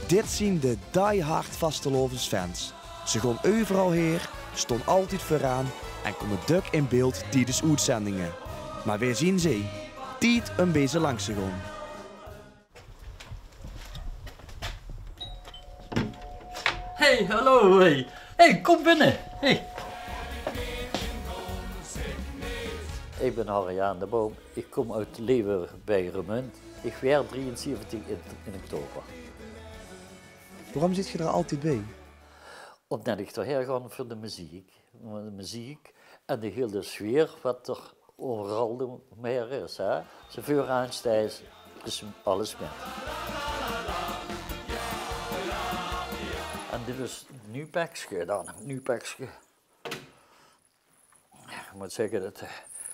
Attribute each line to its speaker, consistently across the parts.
Speaker 1: Dit zien de die-hard Vastelovens fans. Ze gaan overal heen, stonden altijd vooraan en komen druk in beeld tijdens uitzendingen. Maar weer zien ze, tijd een beetje langs te gaan.
Speaker 2: Hey, hallo, hey. Hey, kom binnen. Hey. Ik ben Harry de Boom. Ik kom uit Leeuwen bij Remunt. Ik werd 73 in oktober.
Speaker 1: Waarom zit je er altijd bij?
Speaker 2: Omdat ik erheen ga voor de muziek. De muziek en de hele sfeer wat er overal meer is. Hè? Zoveel aanstijs is alles met. En dit is een nieuw pakje dan, een nieuw pakje. Ik moet zeggen dat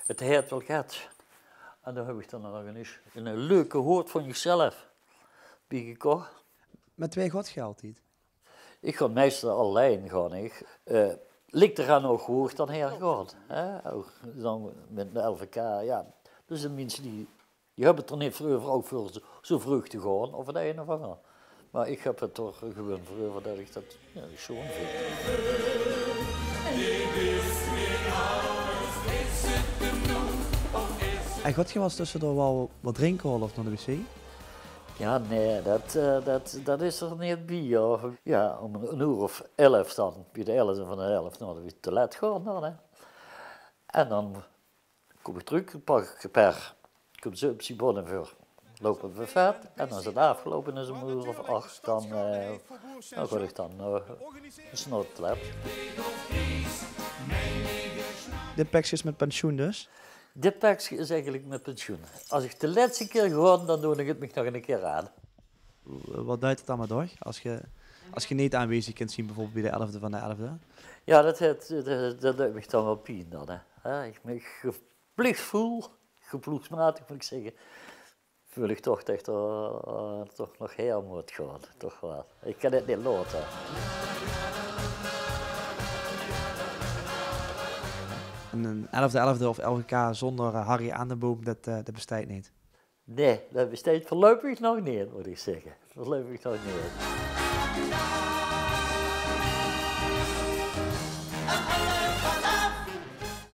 Speaker 2: het heet wel gaat. En dan heb ik dan nog een leuke hoort van jezelf. Wie gekocht.
Speaker 1: Met wie gaat je altijd?
Speaker 2: Ik ga meestal alleen gaan. Ligt er aan nog hoog dan hergaat. Dan met de LVK, ja. Dus de mensen die hebben het er niet voor ook voor zo vroeg te gaan, of het een of ander. Maar ik heb het toch gewoon voor dat ik dat schoon vind.
Speaker 1: En gaat je wel eens tussendoor wel wat drinken of naar de wc?
Speaker 2: Ja, nee, dat is er niet bij. Ja, om een uur of 11 dan, bij de 11 van de 11, nou, dan weer te laat gaan dan. Hè. En dan kom ik terug, pak ik een paar consumptiebonnen voor. Lopen we vet en als het afgelopen is om een uur of 8, dan ga ik dan snel te laat.
Speaker 1: Dit pakje is met pensioen dus?
Speaker 2: Dit pakje is eigenlijk met pensioen. Als ik de laatste keer ga, dan doe ik het me nog een keer aan.
Speaker 1: Wat duidt het allemaal door? Als je niet aanwezig kunt zien, bijvoorbeeld bij de 11e van de 11e?
Speaker 2: Ja, dat doet me dan wel pijn dan. Hè. Ik me geploegsmatig moet ik zeggen, voel ik toch dat er toch nog heel moet gaan. Toch wel. Ik kan het niet laten.
Speaker 1: Een 11e of LGK zonder Harry aan de Boom, dat bestaat niet.
Speaker 2: Nee, dat bestaat voorlopig nog niet, moet ik zeggen. Voorlopig nog niet.